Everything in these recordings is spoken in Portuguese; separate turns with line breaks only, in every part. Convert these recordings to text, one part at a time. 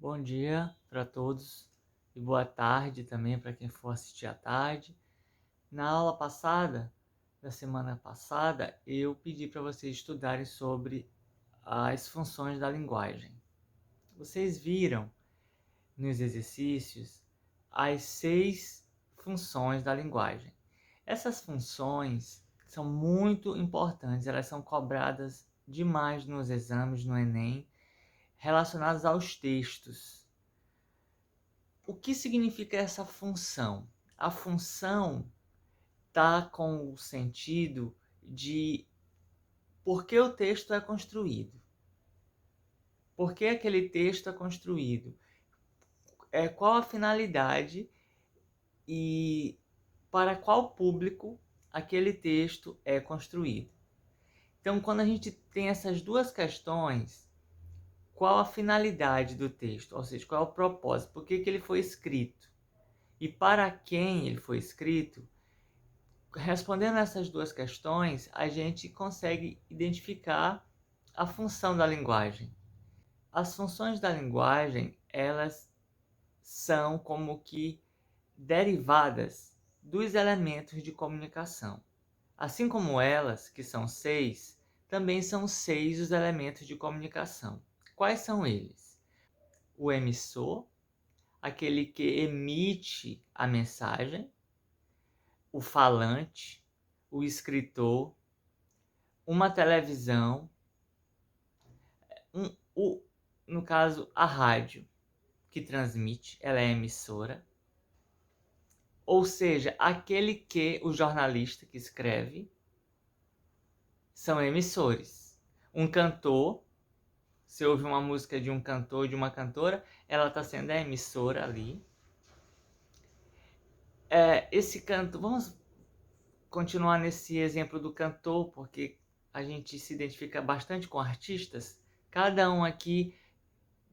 Bom dia para todos e boa tarde também para quem for assistir à tarde. Na aula passada, da semana passada, eu pedi para vocês estudarem sobre as funções da linguagem. Vocês viram nos exercícios as 6 funções da linguagem. Essas funções são muito importantes, elas são cobradas demais nos exames, no Enem, relacionadas aos textos. O que significa essa função? A função está com o sentido de por que o texto é construído. Por que aquele texto é construído? Qual a finalidade e para qual público aquele texto é construído. Então, quando a gente tem essas duas questões, qual a finalidade do texto? Ou seja, qual é o propósito? Por que ele foi escrito? E para quem ele foi escrito? Respondendo essas duas questões, a gente consegue identificar a função da linguagem. As funções da linguagem, elas são como que derivadas dos elementos de comunicação. Assim como elas, que são 6, também são 6 os elementos de comunicação. Quais são eles? O emissor, aquele que emite a mensagem, o falante, o escritor, uma televisão, no caso, a rádio, que transmite, ela é emissora. Ou seja, aquele que o jornalista que escreve são emissores. Um cantor, se ouve uma música de um cantor, de uma cantora, ela está sendo a emissora ali. Esse canto, vamos continuar nesse exemplo do cantor, porque a gente se identifica bastante com artistas. Cada um aqui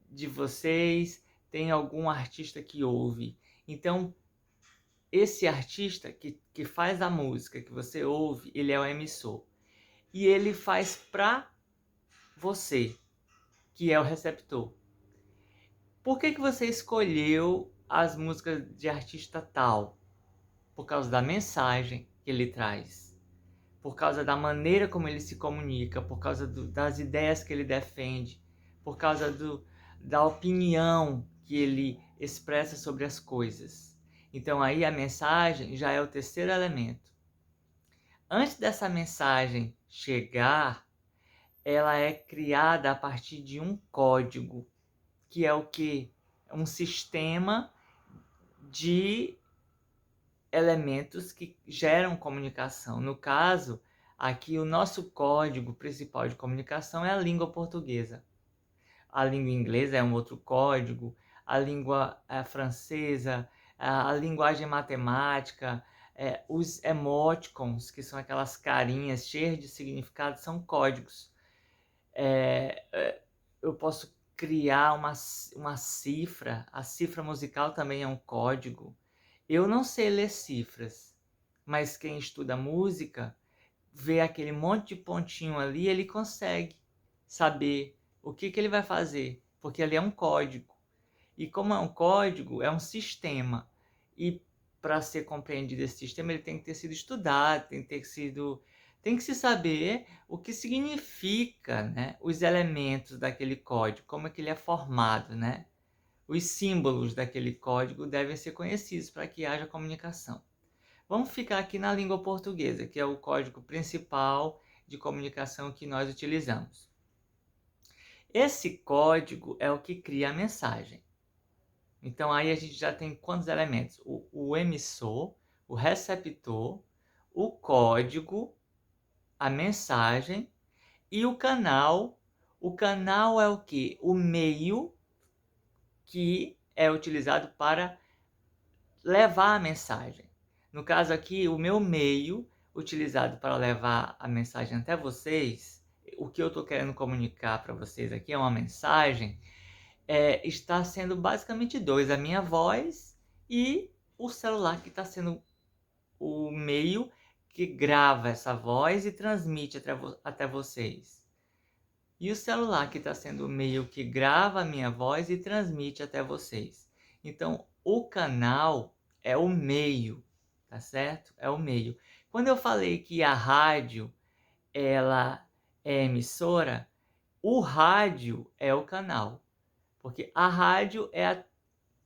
de vocês tem algum artista que ouve. Então, esse artista que faz a música que você ouve, ele é o emissor. E ele faz para você, que é o receptor. Por que você escolheu as músicas de artista tal? Por causa da mensagem que ele traz, por causa da maneira como ele se comunica, por causa das ideias que ele defende, por causa da opinião que ele expressa sobre as coisas. Então aí a mensagem já é o terceiro elemento. Antes dessa mensagem chegar, ela é criada a partir de um código, que é o quê? Um sistema de elementos que geram comunicação. No caso, aqui o nosso código principal de comunicação é a língua portuguesa. A língua inglesa é um outro código, a língua francesa, a linguagem matemática, os emoticons, que são aquelas carinhas cheias de significado, são códigos. Eu posso criar uma cifra, a cifra musical também é um código. Eu não sei ler cifras, mas quem estuda música, vê aquele monte de pontinho ali, ele consegue saber o que ele vai fazer, porque ali é um código. E como é um código, é um sistema. E para ser compreendido esse sistema, ele tem que ter sido estudado, tem que se saber o que significa, né, os elementos daquele código, como é que ele é formado, né? Os símbolos daquele código devem ser conhecidos para que haja comunicação. Vamos ficar aqui na língua portuguesa, que é o código principal de comunicação que nós utilizamos. Esse código é o que cria a mensagem. Então aí a gente já tem quantos elementos? O emissor, o receptor, o código, a mensagem e o canal. O canal é o quê? O meio que é utilizado para levar a mensagem. No caso aqui, o meu meio utilizado para levar a mensagem até vocês, o que eu estou querendo comunicar para vocês aqui é uma mensagem, está sendo basicamente dois, a minha voz e o celular que está sendo o meio que grava essa voz e transmite até vocês. e o celular que está sendo o meio que grava a minha voz e transmite até vocês. Então, o canal é o meio, tá certo? É o meio. Quando eu falei que a rádio, ela é emissora, o rádio é o canal, porque a rádio é a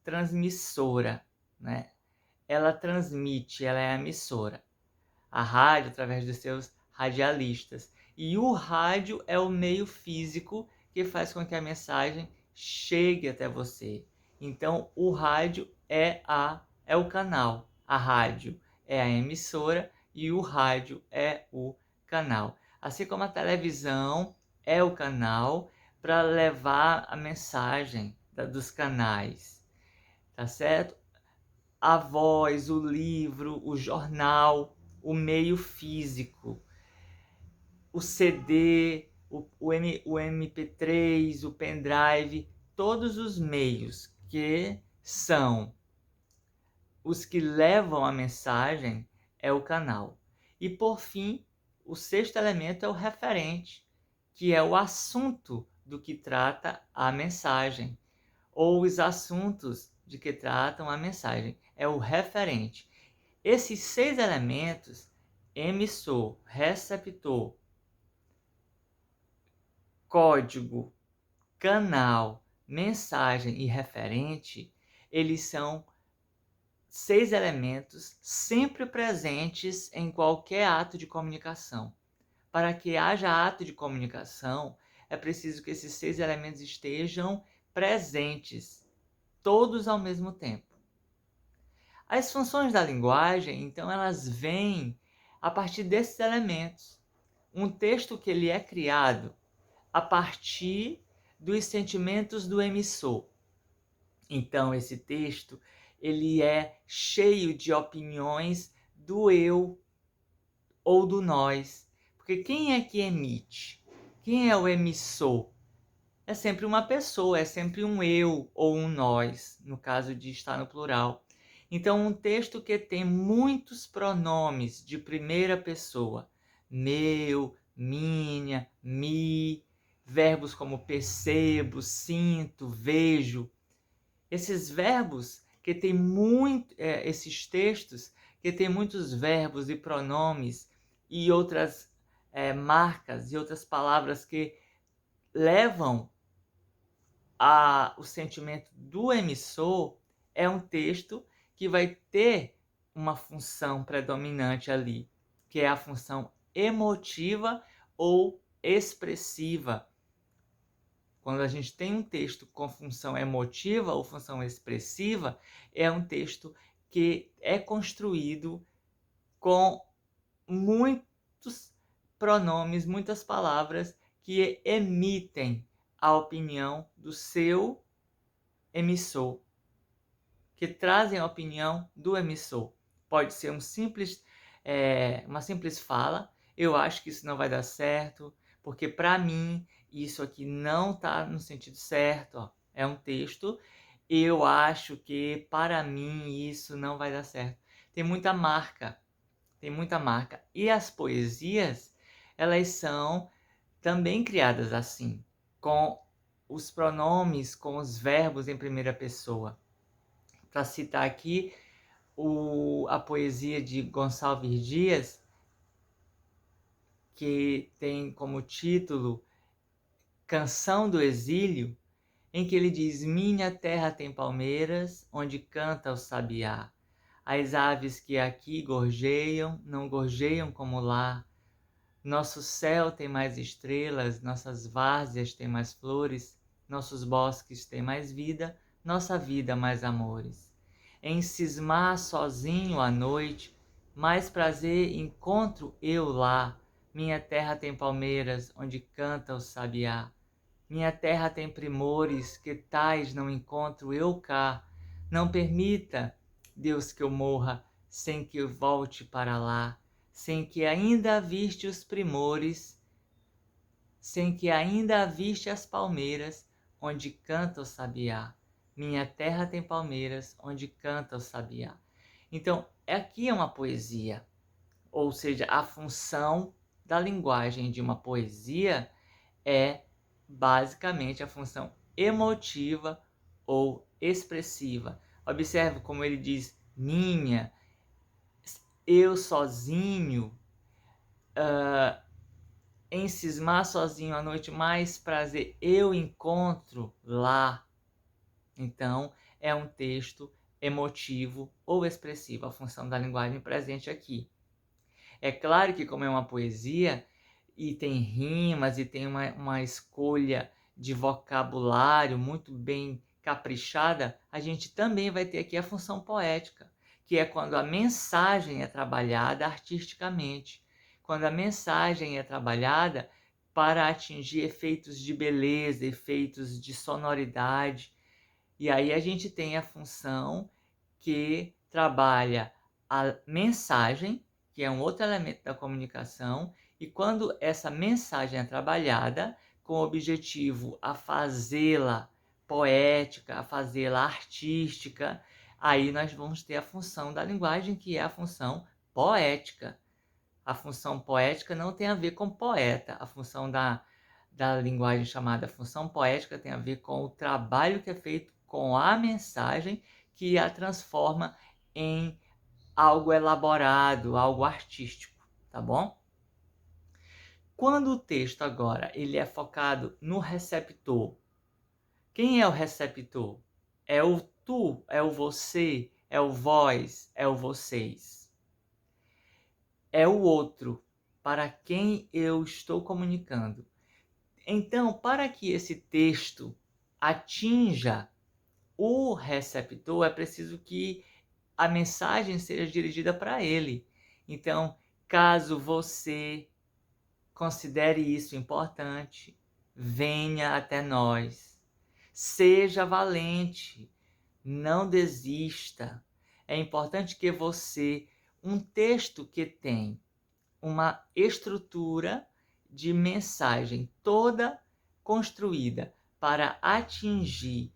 transmissora, né? Ela transmite, ela é a emissora. A rádio através dos seus radialistas. E o rádio é o meio físico que faz com que a mensagem chegue até você. Então, o rádio é o canal, a rádio é a emissora e o rádio é o canal. Assim como a televisão é o canal para levar a mensagem dos canais, tá certo? A voz, o livro, o jornal, o meio físico, o CD, o MP3, o pendrive, todos os meios que são os que levam a mensagem é o canal. E por fim, o sexto elemento é o referente, que é o assunto do que trata a mensagem, ou os assuntos de que tratam a mensagem. É o referente. Esses 6 elementos, emissor, receptor, código, canal, mensagem e referente, eles são 6 elementos sempre presentes em qualquer ato de comunicação. Para que haja ato de comunicação, é preciso que esses 6 elementos estejam presentes, todos ao mesmo tempo. As funções da linguagem, então, elas vêm a partir desses elementos. Um texto que ele é criado a partir dos sentimentos do emissor. Então, esse texto ele é cheio de opiniões do eu ou do nós. Porque quem é que emite? Quem é o emissor? É sempre uma pessoa, é sempre um eu ou um nós, no caso de estar no plural. Então, um texto que tem muitos pronomes de primeira pessoa, meu, minha, me, verbos como percebo, sinto, vejo. Esses verbos que tem esses textos que tem muitos verbos e pronomes e outras marcas e outras palavras que levam o sentimento do emissor, é um texto que vai ter uma função predominante ali, que é a função emotiva ou expressiva. Quando a gente tem um texto com função emotiva ou função expressiva, é um texto que é construído com muitos pronomes, muitas palavras que emitem a opinião do seu emissor, que trazem a opinião do emissor. Pode ser uma simples fala, eu acho que isso não vai dar certo, porque para mim isso aqui não está no sentido certo. Ó. É um texto, eu acho que para mim isso não vai dar certo. Tem muita marca, tem muita marca. E as poesias, elas são também criadas assim, com os pronomes, com os verbos em primeira pessoa. Para citar aqui a poesia de Gonçalves Dias, que tem como título Canção do Exílio, em que ele diz: minha terra tem palmeiras, onde canta o sabiá. As aves que aqui gorjeiam, não gorjeiam como lá. Nosso céu tem mais estrelas, nossas várzeas têm mais flores, nossos bosques têm mais vida, nossa vida mais amores. Em cismar sozinho à noite, mais prazer encontro eu lá. Minha terra tem palmeiras, onde canta o sabiá. Minha terra tem primores, que tais não encontro eu cá. Não permita, Deus, que eu morra, sem que eu volte para lá, sem que ainda viste os primores, sem que ainda viste as palmeiras, onde canta o sabiá. Minha terra tem palmeiras, onde canta o sabiá. Então, aqui é uma poesia, ou seja, a função da linguagem de uma poesia é basicamente a função emotiva ou expressiva. Observe como ele diz minha, eu sozinho, em cismar sozinho à noite, mais prazer eu encontro lá. Então, é um texto emotivo ou expressivo, a função da linguagem presente aqui. É claro que, como é uma poesia, e tem rimas, e tem uma escolha de vocabulário muito bem caprichada, a gente também vai ter aqui a função poética, que é quando a mensagem é trabalhada artisticamente, quando a mensagem é trabalhada para atingir efeitos de beleza, efeitos de sonoridade. E aí a gente tem a função que trabalha a mensagem, que é um outro elemento da comunicação, e quando essa mensagem é trabalhada com o objetivo a fazê-la poética, a fazê-la artística, aí nós vamos ter a função da linguagem, que é a função poética. A função poética não tem a ver com poeta, a função da linguagem chamada função poética tem a ver com o trabalho que é feito com a mensagem que a transforma em algo elaborado, algo artístico, tá bom? Quando o texto agora ele é focado no receptor, quem é o receptor? É o tu, é o você, é o vós, é o vocês. É o outro para quem eu estou comunicando. Então, para que esse texto atinja o receptor, é preciso que a mensagem seja dirigida para ele. Então, caso você considere isso importante, venha até nós. Seja valente, não desista. É importante que você, um texto que tem uma estrutura de mensagem toda construída para atingir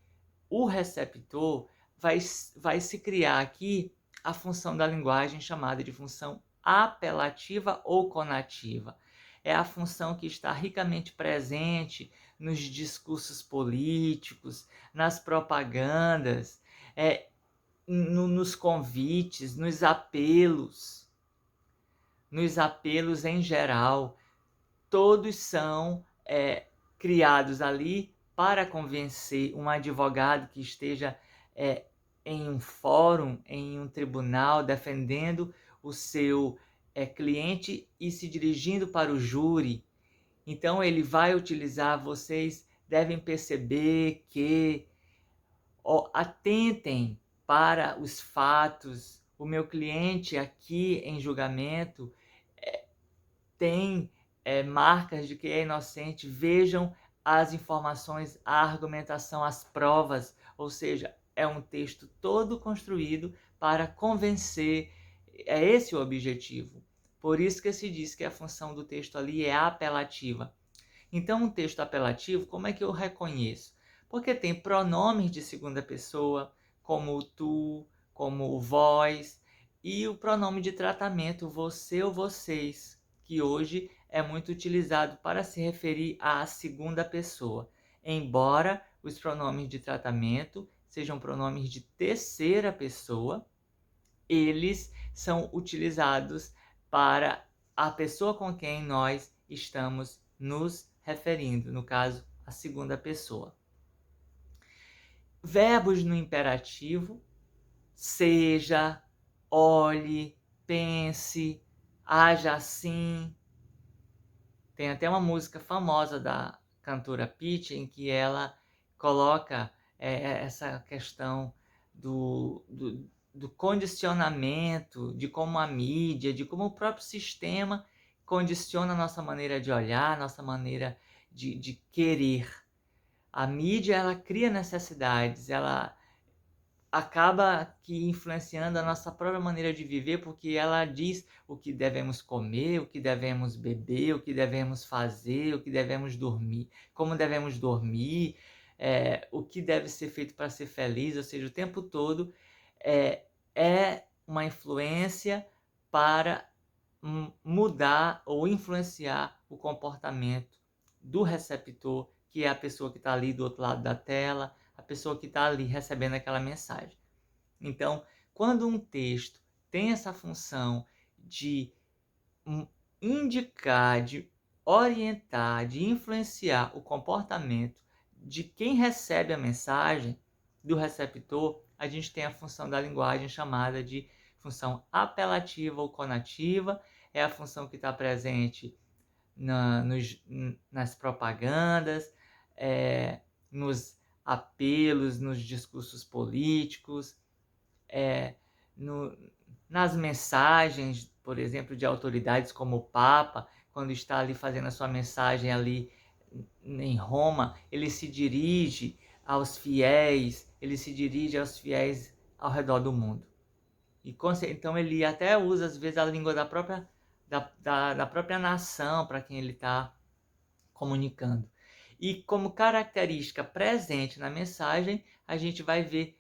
o receptor, vai se criar aqui a função da linguagem chamada de função apelativa ou conativa. É a função que está ricamente presente nos discursos políticos, nas propagandas, nos convites, nos apelos em geral. Todos são criados ali para convencer um advogado que esteja em um fórum, em um tribunal, defendendo o seu cliente e se dirigindo para o júri. Então ele vai utilizar, vocês devem perceber que atentem para os fatos. O meu cliente aqui em julgamento tem marcas de que é inocente, vejam as informações, a argumentação, as provas, ou seja, é um texto todo construído para convencer, é esse o objetivo. Por isso que se diz que a função do texto ali é apelativa. Então, um texto apelativo, como é que eu reconheço? Porque tem pronomes de segunda pessoa, como o tu, como o vós, e o pronome de tratamento, você ou vocês, que hoje é muito utilizado para se referir à segunda pessoa. Embora os pronomes de tratamento sejam pronomes de terceira pessoa, eles são utilizados para a pessoa com quem nós estamos nos referindo, no caso, a segunda pessoa. Verbos no imperativo: seja, olhe, pense, haja assim. Tem até uma música famosa da cantora Pitty em que ela coloca essa questão do condicionamento, de como a mídia, de como o próprio sistema condiciona a nossa maneira de olhar, nossa maneira de querer. A mídia, ela cria necessidades, ela acaba que influenciando a nossa própria maneira de viver, porque ela diz o que devemos comer, o que devemos beber, o que devemos fazer, o que devemos dormir, como devemos dormir, o que deve ser feito para ser feliz, ou seja, o tempo todo é uma influência para mudar ou influenciar o comportamento do receptor que é a pessoa que está ali do outro lado da tela, a pessoa que está ali recebendo aquela mensagem. Então, quando um texto tem essa função de indicar, de orientar, de influenciar o comportamento de quem recebe a mensagem, do receptor, a gente tem a função da linguagem chamada de função apelativa ou conativa. É a função que está presente nas propagandas, nos apelos, nos discursos políticos, no, nas mensagens, por exemplo, de autoridades como o Papa, quando está ali fazendo a sua mensagem ali em Roma, ele se dirige aos fiéis, ao redor do mundo. Então ele até usa às vezes a língua da própria nação para quem ele está comunicando. E como característica presente na mensagem, a gente vai ver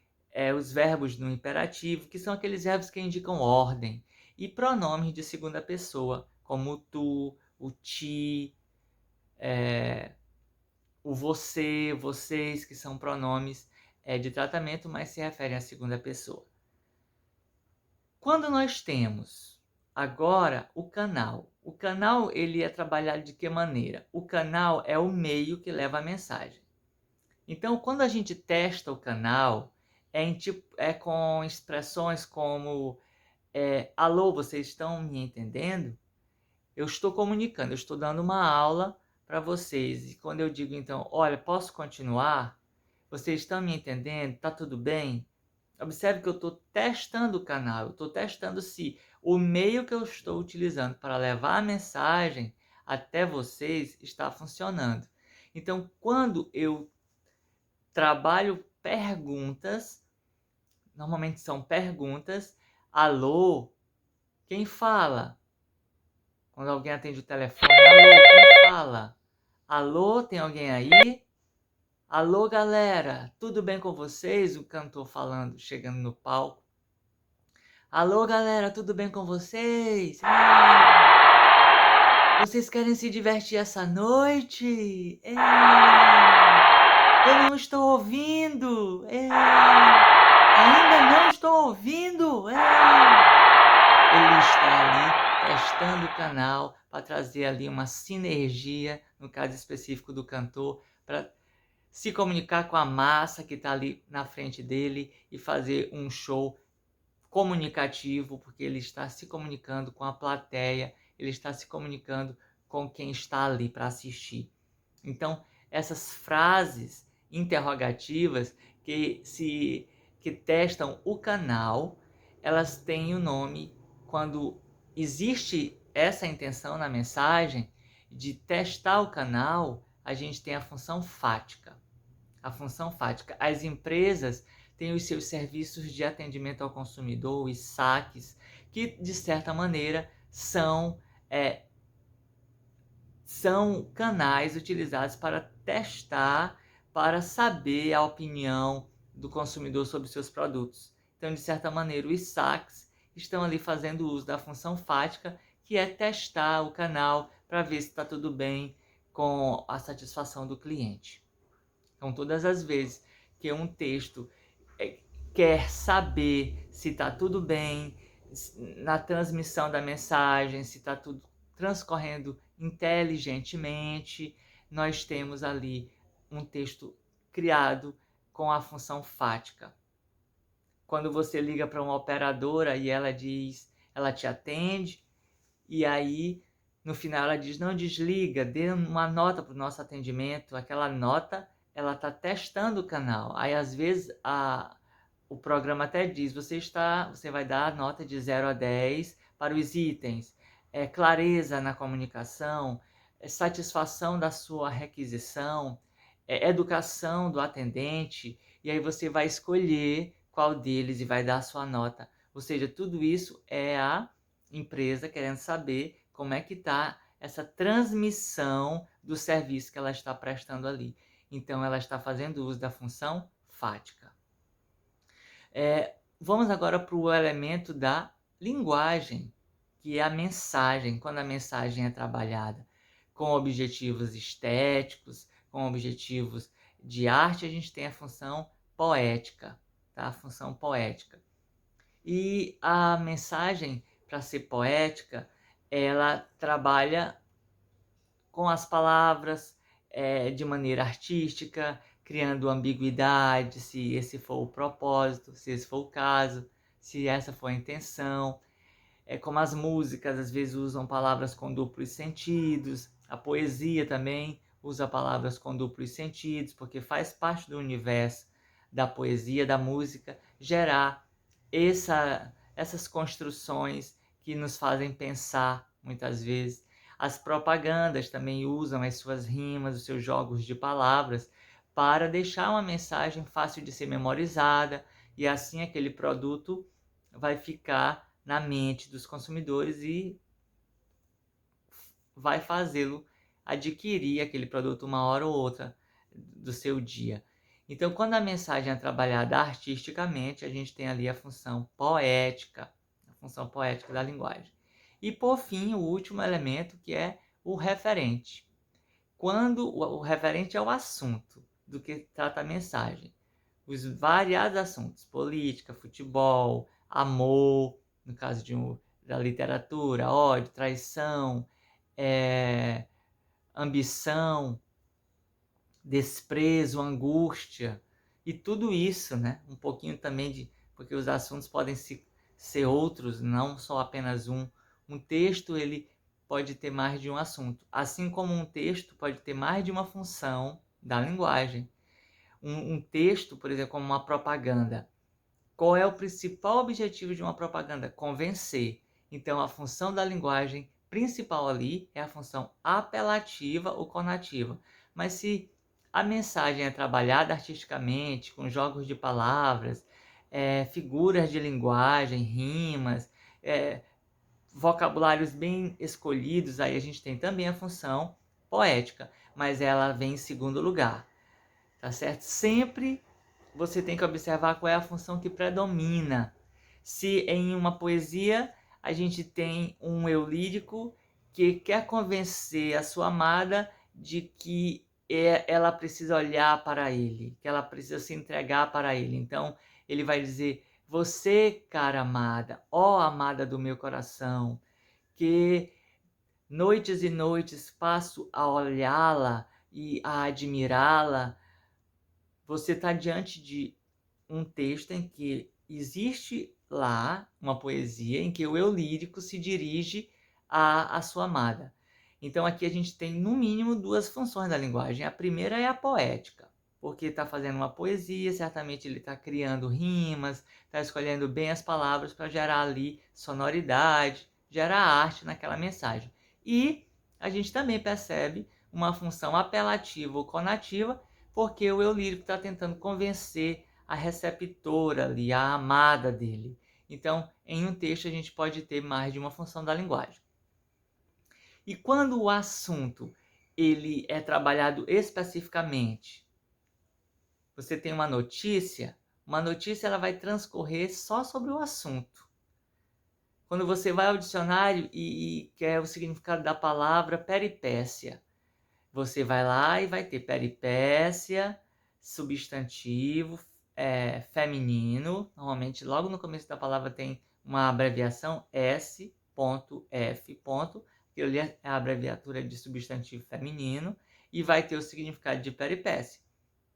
os verbos no imperativo, que são aqueles verbos que indicam ordem, e pronomes de segunda pessoa, como o tu, o ti, o você, vocês, que são pronomes de tratamento, mas se referem à segunda pessoa. Quando nós temos agora o canal ele é trabalhado de que maneira? O canal é o meio que leva a mensagem. Então, quando a gente testa o canal, é com expressões como alô, vocês estão me entendendo? Eu estou comunicando, eu estou dando uma aula para vocês. E quando eu digo, então, olha, posso continuar? Vocês estão me entendendo? Tá tudo bem? Observe que eu estou testando o canal, eu estou testando se o meio que eu estou utilizando para levar a mensagem até vocês está funcionando. Então, quando eu trabalho perguntas, normalmente são perguntas, alô, quem fala? Quando alguém atende o telefone, alô, quem fala? Alô, tem alguém aí? Alô, galera, tudo bem com vocês? O cantor falando, chegando no palco. Alô, galera, tudo bem com vocês? Vocês querem se divertir essa noite? Eu não estou ouvindo. Ainda não estou ouvindo. Ele está ali testando o canal para trazer ali uma sinergia, no caso específico do cantor, para se comunicar com a massa que está ali na frente dele e fazer um show comunicativo, porque ele está se comunicando com a plateia, ele está se comunicando com quem está ali para assistir. Então, essas frases interrogativas que testam o canal, elas têm o nome, quando existe essa intenção na mensagem de testar o canal, a gente tem a função fática. A função fática. As empresas têm os seus serviços de atendimento ao consumidor, os saques, que de certa maneira são canais utilizados para testar, para saber a opinião do consumidor sobre seus produtos. Então, de certa maneira, os saques estão ali fazendo uso da função fática, que é testar o canal para ver se está tudo bem com a satisfação do cliente. Então, todas as vezes que um texto quer saber se está tudo bem na transmissão da mensagem, se está tudo transcorrendo inteligentemente, nós temos ali um texto criado com a função fática. Quando você liga para uma operadora e ela te atende, e aí no final ela diz, não desliga, dê uma nota para o nosso atendimento, aquela nota ela está testando o canal. Aí às vezes o programa até diz, você vai dar a nota de 0 a 10 para os itens, clareza na comunicação, satisfação da sua requisição, educação do atendente, e aí você vai escolher qual deles e vai dar a sua nota. Ou seja, tudo isso é a empresa querendo saber como é que está essa transmissão do serviço que ela está prestando ali. Então, ela está fazendo uso da função fática. Vamos agora para o elemento da linguagem, que é a mensagem. Quando a mensagem é trabalhada com objetivos estéticos, com objetivos de arte, a gente tem a função poética, tá? A função poética. E a mensagem, para ser poética, ela trabalha com as palavras de maneira artística, criando ambiguidade, se esse for o propósito, se esse for o caso, se essa for a intenção. É como as músicas às vezes usam palavras com duplos sentidos, a poesia também usa palavras com duplos sentidos, porque faz parte do universo da poesia, da música, gerar essas construções que nos fazem pensar muitas vezes. As propagandas também usam as suas rimas, os seus jogos de palavras, para deixar uma mensagem fácil de ser memorizada, e assim aquele produto vai ficar na mente dos consumidores e vai fazê-lo adquirir aquele produto uma hora ou outra do seu dia. Então, quando a mensagem é trabalhada artisticamente, a gente tem ali a função poética da linguagem. E, por fim, o último elemento, que é o referente. Quando o referente é o assunto do que trata a mensagem. Os variados assuntos, política, futebol, amor, no caso da literatura, ódio, traição, ambição, desprezo, angústia, e tudo isso, né? Um pouquinho também porque os assuntos podem ser outros, não só apenas um. Um texto, ele pode ter mais de um assunto, assim como um texto pode ter mais de uma função da linguagem. Um texto, por exemplo, como uma propaganda. Qual é o principal objetivo de uma propaganda? Convencer. Então, a função da linguagem principal ali é a função apelativa ou conativa. Mas se a mensagem é trabalhada artisticamente, com jogos de palavras, figuras de linguagem, rimas, vocabulários bem escolhidos, aí a gente tem também a função poética, mas ela vem em segundo lugar, tá certo? Sempre você tem que observar qual é a função que predomina. Se em uma poesia a gente tem um eu lírico que quer convencer a sua amada de que ela precisa olhar para ele, que ela precisa se entregar para ele. Então ele vai dizer: você, cara amada, ó amada do meu coração, que noites e noites passo a olhá-la e a admirá-la. Você está diante de um texto em que existe lá uma poesia em que o eu lírico se dirige à sua amada. Então aqui a gente tem no mínimo duas funções da linguagem. A primeira é a poética, porque está fazendo uma poesia, certamente ele está criando rimas, está escolhendo bem as palavras para gerar ali sonoridade, gerar arte naquela mensagem. E a gente também percebe uma função apelativa ou conativa, porque o eu lírico está tentando convencer a receptora ali, a amada dele. Então, em um texto a gente pode ter mais de uma função da linguagem. E quando o assunto ele é trabalhado especificamente, você tem uma notícia ela vai transcorrer só sobre o assunto. Quando você vai ao dicionário e quer o significado da palavra peripécia, você vai lá e vai ter peripécia, substantivo, feminino. Normalmente, logo no começo da palavra tem uma abreviação S.F. Que ali é a abreviatura de substantivo feminino. E vai ter o significado de peripécia.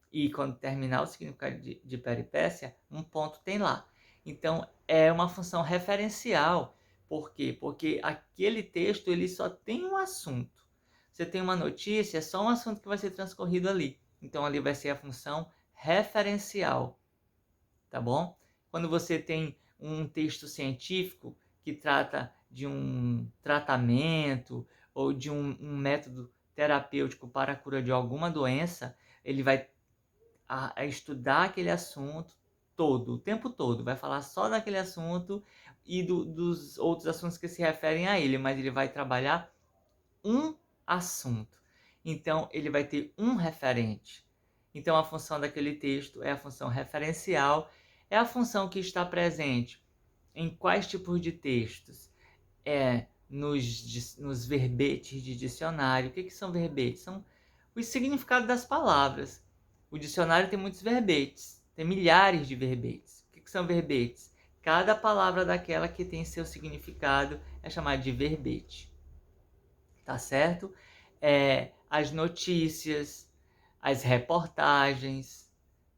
E quando terminar o significado de peripécia, um ponto tem lá. Então, é uma função referencial. Por quê? Porque aquele texto ele só tem um assunto. Você tem uma notícia, é só um assunto que vai ser transcorrido ali. Então, ali vai ser a função referencial. Tá bom? Quando você tem um texto científico que trata de um tratamento ou de um método terapêutico para a cura de alguma doença, ele vai a estudar aquele assunto todo, o tempo todo. Vai falar só daquele assunto e dos outros assuntos que se referem a ele, mas ele vai trabalhar um assunto. Então, ele vai ter um referente. Então, a função daquele texto é a função referencial, é a função que está presente em quais tipos de textos? Nos verbetes de dicionário. O que são verbetes? São o significado das palavras. O dicionário tem muitos verbetes, tem milhares de verbetes. O que são verbetes? Cada palavra daquela que tem seu significado é chamada de verbete. Tá certo? As notícias, as reportagens,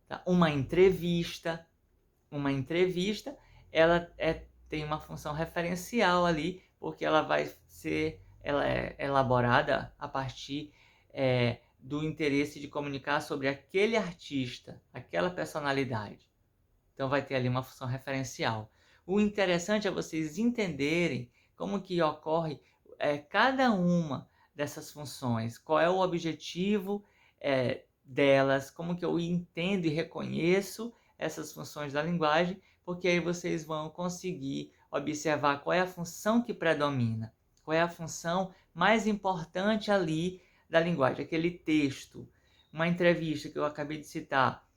tá? Uma entrevista, ela tem uma função referencial ali, porque ela é elaborada a partir do interesse de comunicar sobre aquele artista, aquela personalidade. Então vai ter ali uma função referencial. O interessante é vocês entenderem como que ocorre cada uma dessas funções, qual é o objetivo delas, como que eu entendo e reconheço essas funções da linguagem, porque aí vocês vão conseguir observar qual é a função que predomina, qual é a função mais importante ali da linguagem, aquele texto. Uma entrevista que eu acabei de citar,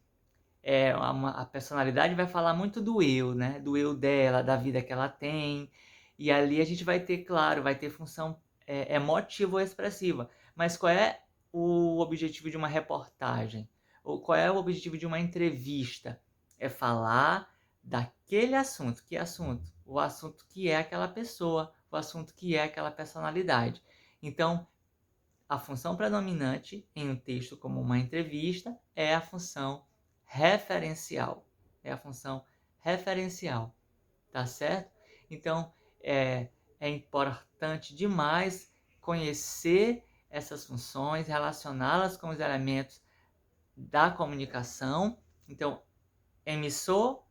a personalidade vai falar muito do eu, né? Do eu dela, da vida que ela tem. E ali a gente vai ter, claro, vai ter função emotiva ou expressiva. Mas qual é o objetivo de uma reportagem? Ou qual é o objetivo de uma entrevista? É falar daquele assunto. Que assunto? O assunto que é aquela pessoa, o assunto que é aquela personalidade. Então, a função predominante em um texto como uma entrevista é a função referencial. É a função referencial, tá certo? Então, é importante demais conhecer essas funções, relacioná-las com os elementos da comunicação. Então, emissor,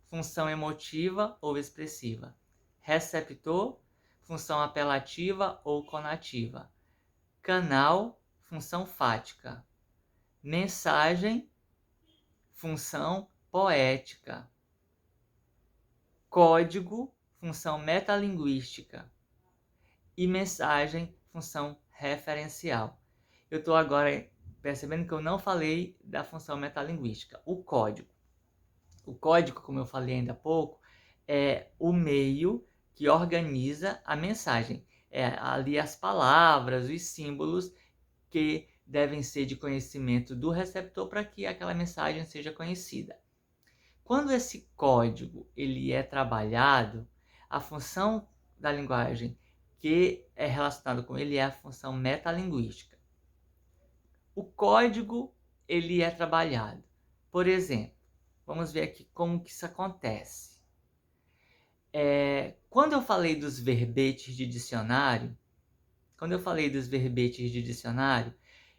função emotiva ou expressiva. Receptor, função apelativa ou conativa. Canal, função fática. Mensagem, função poética. Código, função metalinguística. E mensagem, função referencial. Eu estou agora percebendo que eu não falei da função metalinguística. O código. O código, como eu falei ainda há pouco, é o meio que organiza a mensagem. É ali as palavras, os símbolos que devem ser de conhecimento do receptor para que aquela mensagem seja conhecida. Quando esse código ele é trabalhado, a função da linguagem que é relacionada com ele é a função metalinguística. O código ele é trabalhado. Por exemplo, vamos ver aqui como que isso acontece. Quando eu falei dos verbetes de dicionário,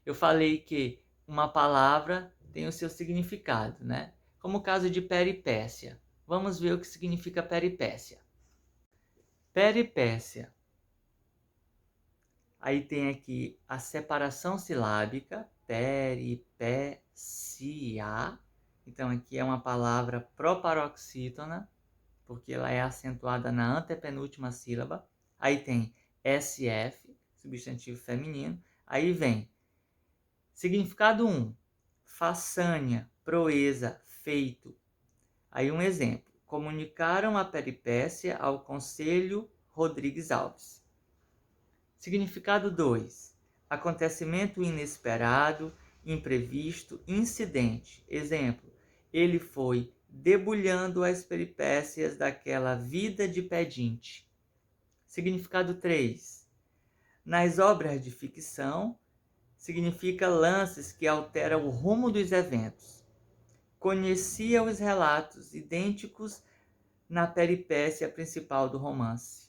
eu falei que uma palavra tem o seu significado, né? Como o caso de peripécia. Vamos ver o que significa peripécia. Peripécia. Aí tem aqui a separação silábica, peripécia. Então aqui é uma palavra proparoxítona, porque ela é acentuada na antepenúltima sílaba. Aí tem SF, substantivo feminino. Aí vem significado 1, façanha, proeza, feito. Aí um exemplo, comunicaram a peripécia ao Conselho Rodrigues Alves. Significado 2, acontecimento inesperado, imprevisto, incidente. Exemplo, ele foi debulhando as peripécias daquela vida de pedinte. Significado 3, nas obras de ficção, significa lances que alteram o rumo dos eventos. Conhecia os relatos idênticos na peripécia principal do romance.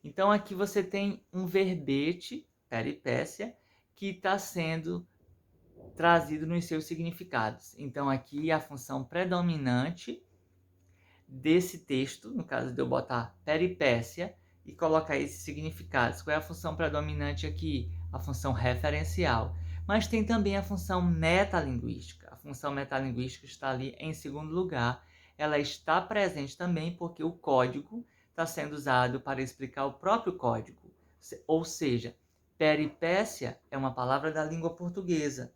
Então aqui você tem um verbete, peripécia, que está sendo trazido nos seus significados. Então aqui a função predominante desse texto, no caso de eu botar peripécia e colocar esses significados. Qual é a função predominante aqui? A função referencial. Mas tem também a função metalinguística. A função metalinguística está ali em segundo lugar. Ela está presente também porque o código está sendo usado para explicar o próprio código. Ou seja, peripécia é uma palavra da língua portuguesa.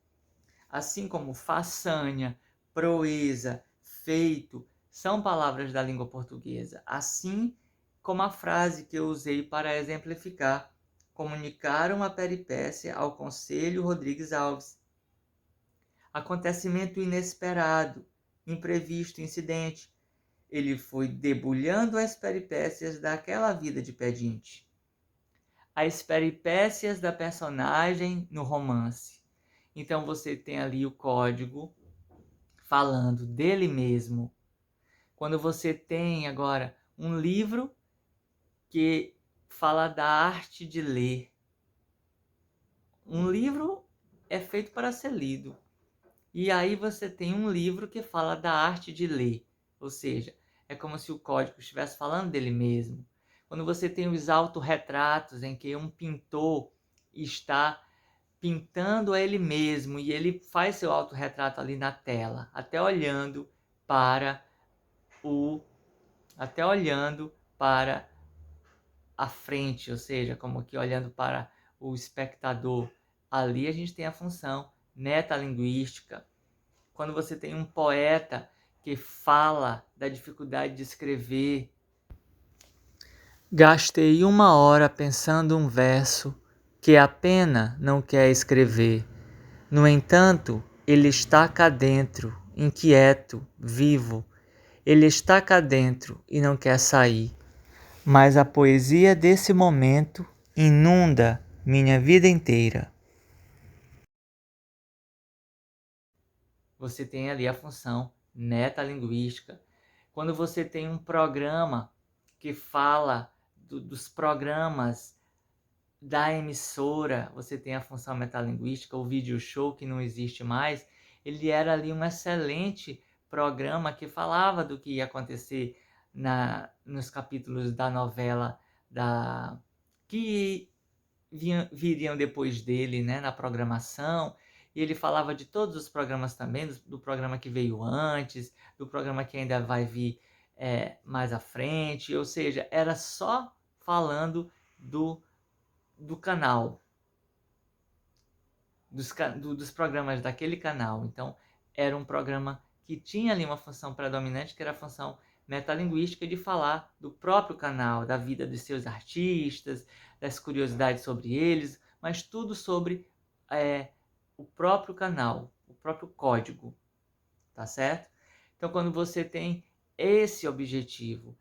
Assim como façanha, proeza, feito, são palavras da língua portuguesa. Assim como a frase que eu usei para exemplificar comunicaram a peripécia ao Conselho Rodrigues Alves. Acontecimento inesperado, imprevisto, incidente. Ele foi debulhando as peripécias daquela vida de pedinte. As peripécias da personagem no romance. Então você tem ali o código falando dele mesmo. Quando você tem agora um livro que fala da arte de ler. Um livro é feito para ser lido. E aí você tem um livro que fala da arte de ler. Ou seja, é como se o código estivesse falando dele mesmo. Quando você tem os autorretratos em que um pintor está pintando a ele mesmo e ele faz seu autorretrato ali na tela, até olhando para a frente, ou seja, como que olhando para o espectador. Ali a gente tem a função metalinguística. Quando você tem um poeta que fala da dificuldade de escrever. Gastei 1 hora pensando um verso que a pena não quer escrever. No entanto, ele está cá dentro, inquieto, vivo. Ele está cá dentro e não quer sair. Mas a poesia desse momento inunda minha vida inteira. Você tem ali a função metalinguística. Quando você tem um programa que fala dos programas da emissora, você tem a função metalinguística. O video show, que não existe mais, ele era ali um excelente programa que falava do que ia acontecer nos capítulos da novela que viriam depois dele, né, na programação. E ele falava de todos os programas também, do programa que veio antes, do programa que ainda vai vir mais à frente. Ou seja, era só falando do canal, dos programas daquele canal. Então, era um programa que tinha ali uma função predominante, que era a função metalinguística, de falar do próprio canal, da vida dos seus artistas, das curiosidades sobre eles, mas tudo sobre o próprio canal, o próprio código, tá certo? Então, quando você tem esse objetivo,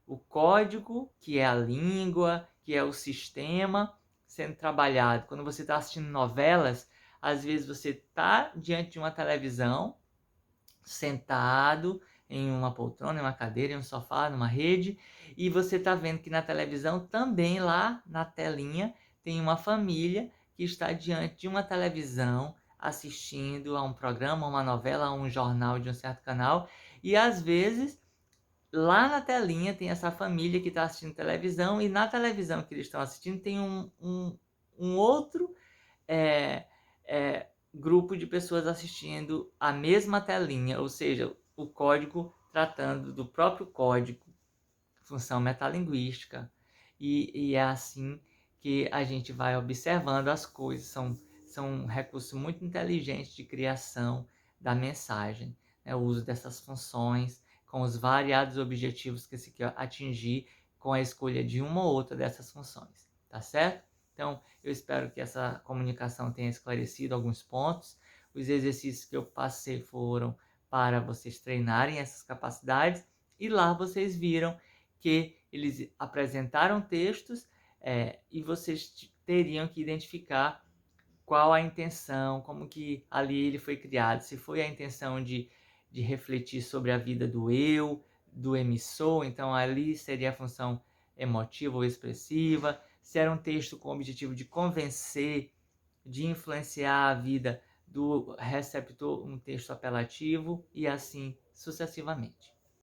o código, que é a língua, que é o sistema sendo trabalhado. Quando você está assistindo novelas, às vezes você está diante de uma televisão, sentado em uma poltrona, em uma cadeira, em um sofá, numa rede, e você está vendo que na televisão também, lá na telinha, tem uma família que está diante de uma televisão assistindo a um programa, a uma novela, a um jornal de um certo canal, e às vezes lá na telinha tem essa família que está assistindo televisão, e na televisão que eles estão assistindo tem um outro é, grupo de pessoas assistindo a mesma telinha, ou seja, o código tratando do próprio código, função metalinguística. E é assim que a gente vai observando as coisas. São um recurso muito inteligente de criação da mensagem, né? O uso dessas funções com os variados objetivos que se quer atingir com a escolha de uma ou outra dessas funções, tá certo? Então, eu espero que essa comunicação tenha esclarecido alguns pontos. Os exercícios que eu passei foram para vocês treinarem essas capacidades, e lá vocês viram que eles apresentaram textos e vocês teriam que identificar qual a intenção, como que ali ele foi criado, se foi a intenção de refletir sobre a vida do eu, do emissor, então ali seria a função emotiva ou expressiva, se era um texto com o objetivo de convencer, de influenciar a vida do receptor, um texto apelativo, e assim sucessivamente.